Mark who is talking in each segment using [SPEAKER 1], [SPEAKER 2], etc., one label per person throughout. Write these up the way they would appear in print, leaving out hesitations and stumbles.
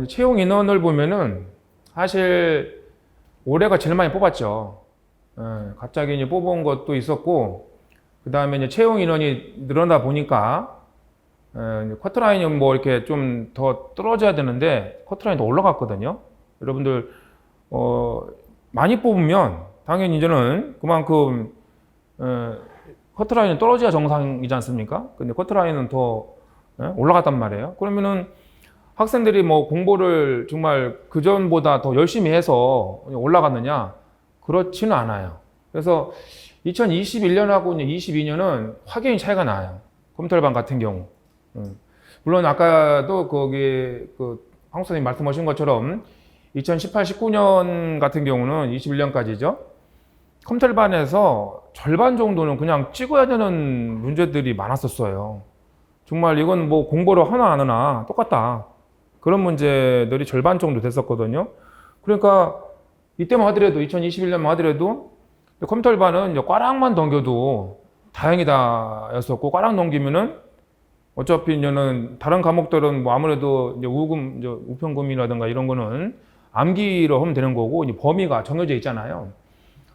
[SPEAKER 1] 채용 인원을 보면은 사실 올해가 제일 많이 뽑았죠. 갑자기 이제 뽑은 것도 있었고, 그 다음에 이제 채용 인원이 늘어나 보니까, 커트라인이 뭐 이렇게 좀 더 떨어져야 되는데, 커트라인이 더 올라갔거든요. 여러분들, 많이 뽑으면, 당연히 이제는 그만큼, 커트라인은 떨어져야 정상이지 않습니까? 근데 커트라인은 더 올라갔단 말이에요. 그러면은 학생들이 뭐 공부를 정말 그전보다 더 열심히 해서 올라갔느냐? 그렇지는 않아요. 그래서 2021년하고 22년은 확연히 차이가 나요. 컴퓨터반 같은 경우. 물론 아까도 거기 황 선생님 말씀하신 것처럼 2018, 19년 같은 경우는 21년까지죠. 컴퓨터반에서 절반 정도는 그냥 찍어야 되는 문제들이 많았었어요. 정말 이건 뭐 공부를 하나 안 하나 똑같다. 그런 문제들이 절반 정도 됐었거든요. 그러니까 이때만 하더라도 2021년만 하더라도 컴퓨터반은 이제 꽈락만 넘겨도 다행이다 였었고, 꽈락 넘기면은 어차피 이제는 다른 과목들은 뭐 아무래도 이제 이제 우편금이라든가 이런 거는 암기로 하면 되는 거고, 이제 범위가 정해져 있잖아요.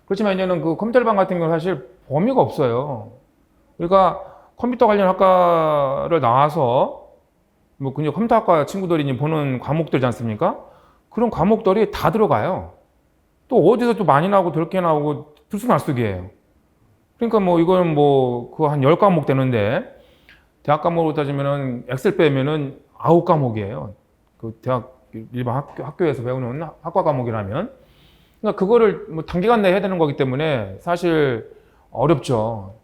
[SPEAKER 1] 그렇지만 이제는 그 컴퓨터반 같은 경우는 사실 범위가 없어요. 그러니까 컴퓨터 관련 학과를 나와서 뭐 그냥 컴퓨터학과 친구들이 보는 과목들이지 않습니까? 그런 과목들이 다 들어가요. 또 어디서 또 많이 나오고 덜게 나오고 들쑥날쑥이에요. 그러니까 뭐 이거는 뭐 그 한 10과목 되는데, 대학 과목으로 따지면은 엑셀 빼면은 9과목이에요. 그 대학 일반 학교에서 배우는 학과 과목이라면. 그러니까 그거를 뭐 단기간 내에 해야 되는 거기 때문에 사실 어렵죠.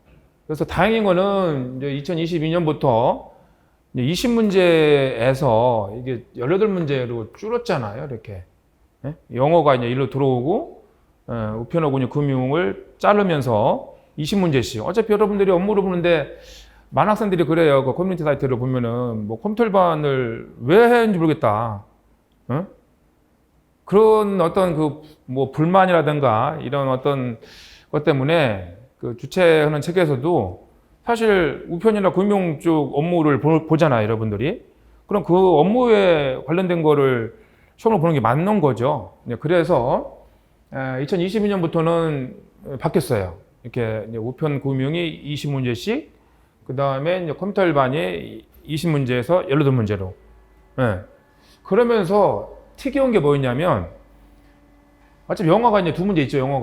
[SPEAKER 1] 그래서 다행인 거는 이제 2022년부터 20문제에서 이게 18문제로 줄었잖아요. 이렇게. 영어가 이제 일로 들어오고, 우편하고 금융을 자르면서 20문제씩. 어차피 여러분들이 업무를 보는데, 많은 학생들이 그래요. 그 커뮤니티 사이트를 보면은, 뭐 컴퓨터반을 왜 했는지 모르겠다. 그런 어떤 뭐 불만이라든가 이런 어떤 것 때문에 그 주최하는 책에서도 사실 우편이나 금융 쪽 업무를 보잖아요, 여러분들이. 그럼 그 업무에 관련된 거를 시험을 보는 게 맞는 거죠. 그래서 2022년부터는 바뀌었어요. 이렇게 우편 금융이 20문제씩, 그 다음에 컴퓨터반이 20문제에서 18문제로. 그러면서 특이한 게 뭐였냐면, 어차피 영어가 이제 2문제 있죠, 영어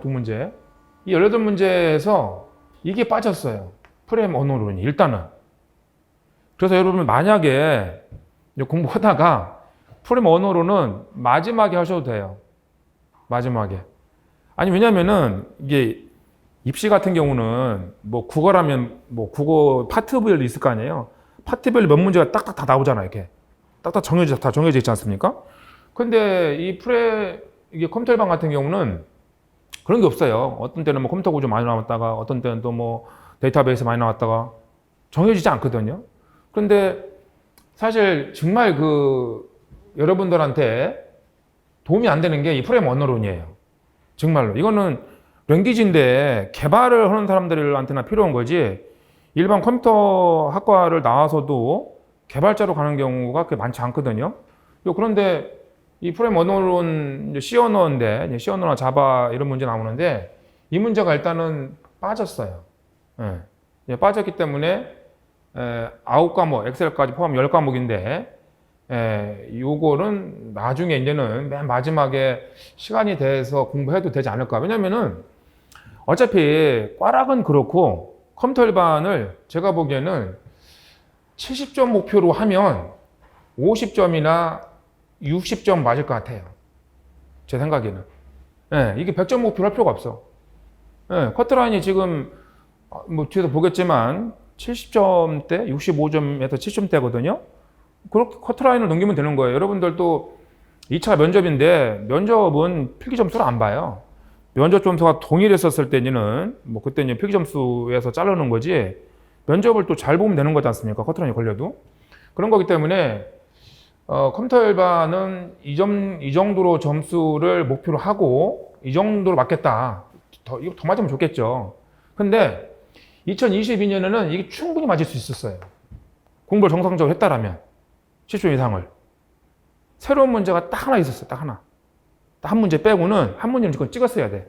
[SPEAKER 1] 2문제. 이 18문제에서 이게 빠졌어요. 프레임 언어론이, 일단은. 그래서 여러분, 만약에 공부하다가 프레임 언어론은 마지막에 하셔도 돼요. 마지막에. 아니, 왜냐면은, 이게 입시 같은 경우는 뭐 국어라면 뭐 국어 파트별로 있을 거 아니에요. 파트별로 몇 문제가 딱딱 다 나오잖아요, 이렇게. 딱딱 다 정해져 있지 않습니까? 근데 이게 컴퓨터반 같은 경우는 그런 게 없어요. 어떤 때는 뭐 컴퓨터 구조 많이 나왔다가, 어떤 때는 또 뭐 데이터베이스 많이 나왔다가 정해지지 않거든요. 그런데 사실 정말 여러분들한테 도움이 안 되는 게 이 프레임 언어론이에요. 정말로. 이거는 랭귀지인데 개발을 하는 사람들한테나 필요한 거지, 일반 컴퓨터 학과를 나와서도 개발자로 가는 경우가 그렇게 많지 않거든요. 그런데 이 프레임 언어론 C 언어인데, C 언어나 자바 이런 문제 나오는데, 이 문제가 일단은 빠졌어요. 빠졌기 때문에 9과목, 엑셀까지 포함 10과목인데, 요거는 나중에 이제는 맨 마지막에 시간이 돼서 공부해도 되지 않을까. 왜냐면은 어차피 꽈락은 그렇고 컴퓨터반을 제가 보기에는 70점 목표로 하면 50점이나 60점 맞을 것 같아요. 제 생각에는. 이게 100점 목표로 할 필요가 없어. 커트라인이 지금 뭐 뒤에서 보겠지만 70점대, 65점에서 70점대거든요. 그렇게 커트라인을 넘기면 되는 거예요. 여러분들도 2차 면접인데, 면접은 필기 점수를 안 봐요. 면접 점수가 동일했었을 때는 뭐 그때 이제 필기 점수에서 자르는 거지, 면접을 또 잘 보면 되는 거지 않습니까? 커트라인이 걸려도. 그런 거기 때문에 컴퓨터 일반은 이 정도로 점수를 목표로 하고 이 정도로 맞겠다. 이거 더 맞으면 좋겠죠. 근데 2022년에는 이게 충분히 맞을 수 있었어요. 공부를 정상적으로 했다라면 70점 이상을. 새로운 문제가 딱 하나 있었어요. 딱 하나. 딱 한 문제 빼고는 한 문제는 지금 찍었어야 돼.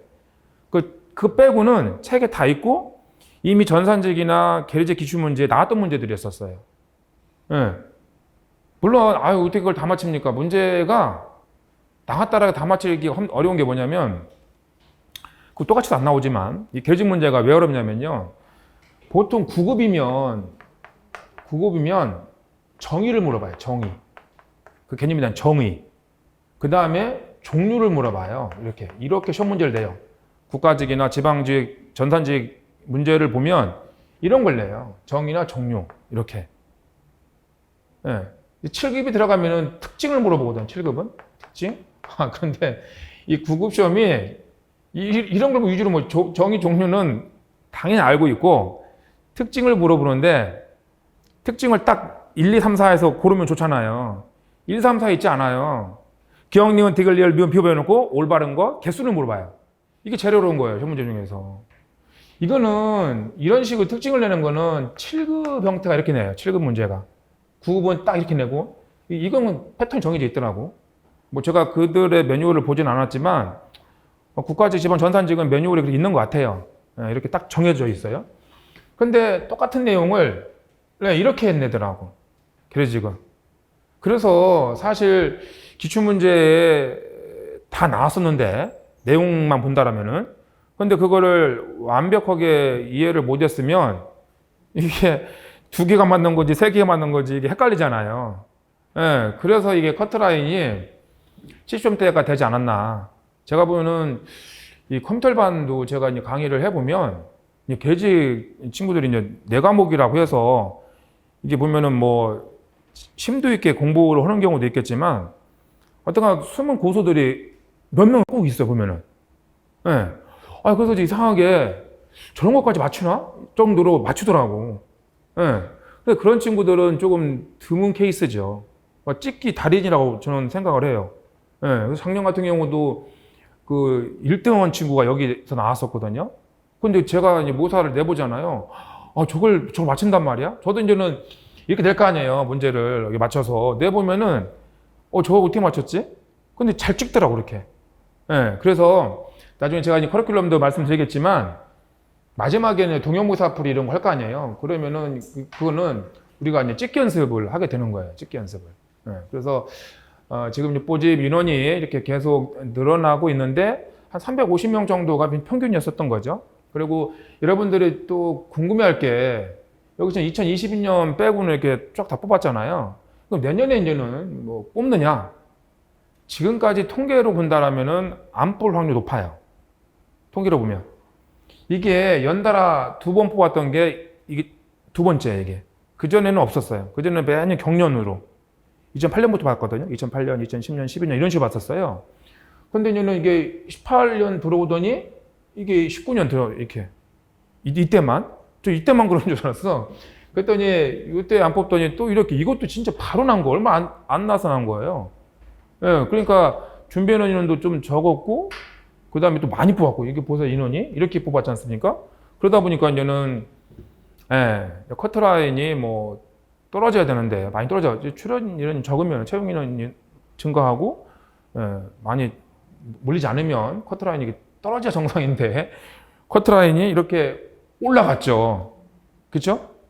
[SPEAKER 1] 그 빼고는 책에 다 있고 이미 전산직이나 계리제 기출문제에 나왔던 문제들이었었어요. 예. 물론 어떻게 그걸 다 맞춥니까? 문제가 나왔다라고 다 맞추기 어려운 게 뭐냐면 그 똑같이도 안 나오지만 이 계리직 문제가 왜 어렵냐면요. 보통 9급이면 정의를 물어봐요. 정의. 그 개념에 대한 정의. 그 다음에 종류를 물어봐요. 이렇게 시험 문제를 내요. 국가직이나 지방직, 전산직 문제를 보면 이런 걸 내요. 정의나 종류. 이렇게. 예. 7급이 들어가면은 특징을 물어보거든. 7급은. 특징. 그런데 이 9급 시험이 이런 걸 위주로 뭐 정의, 종류는 당연히 알고 있고 특징을 물어보는데 특징을 딱 1, 2, 3, 4에서 고르면 좋잖아요. 1, 3, 4 있지 않아요. 기억, 니은, 디귿, 리을, 미음, 비읍 배워놓고 올바른 거, 개수를 물어봐요. 이게 제일 어려운 거예요. 시험 문제 중에서. 이거는 이런 식으로 특징을 내는 거는 7급 형태가 이렇게 내요. 7급 문제가. 9급은 딱 이렇게 내고 이건 패턴이 정해져 있더라고. 뭐 제가 그들의 매뉴얼을 보진 않았지만 국가직, 지방, 전산직은 매뉴얼이 그렇게 있는 것 같아요. 이렇게 딱 정해져 있어요. 근데 똑같은 내용을 이렇게 내더라고. 계리직은. 그래서 사실 기출문제에 다 나왔었는데 내용만 본다라면은 근데 그거를 완벽하게 이해를 못했으면 이게 2개가 맞는 건지 3개가 맞는 건지 이게 헷갈리잖아요. 예, 그래서 이게 커트라인이 70점대가 되지 않았나. 제가 보면은 이 컴퓨터반도 제가 이제 강의를 해보면 계직 친구들이 이제 4과목이라고 해서 이게 보면은 뭐 심도 있게 공부를 하는 경우도 있겠지만 어떤 숨은 고수들이 몇 명 꼭 있어요, 보면은. 예. 그래서 이상하게 저런 것까지 맞추나? 정도로 맞추더라고. 예. 근데 그런 친구들은 조금 드문 케이스죠. 찍기 달인이라고 저는 생각을 해요. 예. 그래서 작년 같은 경우도 그 1등한 친구가 여기서 나왔었거든요. 근데 제가 이제 모사를 내보잖아요. 저걸 맞춘단 말이야? 저도 이제는 이렇게 될 거 아니에요. 문제를 여기 맞춰서 내보면은 저거 어떻게 맞췄지? 근데 잘 찍더라고 그렇게. 예, 그래서 나중에 제가 이제 커리큘럼도 말씀드리겠지만 마지막에는 동영모사풀이 이런 거 할 거 아니에요. 그러면은 그거는 우리가 이제 찍기 연습을 하게 되는 거예요. 찍기 연습을. 예, 그래서 지금 모집 인원이 이렇게 계속 늘어나고 있는데 한 350명 정도가 평균이었었던 거죠. 그리고 여러분들이 또 궁금해할 게 여기 지금 2022년 빼고는 이렇게 쫙 다 뽑았잖아요. 그럼 내년에 이제는 뭐 뽑느냐? 지금까지 통계로 본다라면은 안 뽑을 확률이 높아요. 통계로 보면. 이게 연달아 2번 뽑았던 게 이게 2번째 이게. 그전에는 없었어요. 그전에는 매년 경년으로. 2008년부터 봤거든요. 2008년, 2010년, 12년 이런 식으로 봤었어요. 근데 이제는 이게 18년 들어오더니 이게 19년 들어 이렇게. 이때만? 저 이때만 그런 줄 알았어. 그랬더니 이때 안 뽑더니 또 이렇게 이것도 진짜 바로 난 거 얼마 안 나서 난 거예요. 예, 그러니까 준비해놓은 인원도 좀 적었고 그 다음에 또 많이 뽑았고 이게 보세요 인원이 이렇게 뽑았지 않습니까? 그러다 보니까 이제는 커트라인이 뭐 떨어져야 되는데 많이 떨어져. 출연 인원이 적으면 채용 인원이 증가하고 많이 몰리지 않으면 커트라인이 떨어져야 정상인데 커트라인이 이렇게 올라갔죠. 그렇죠?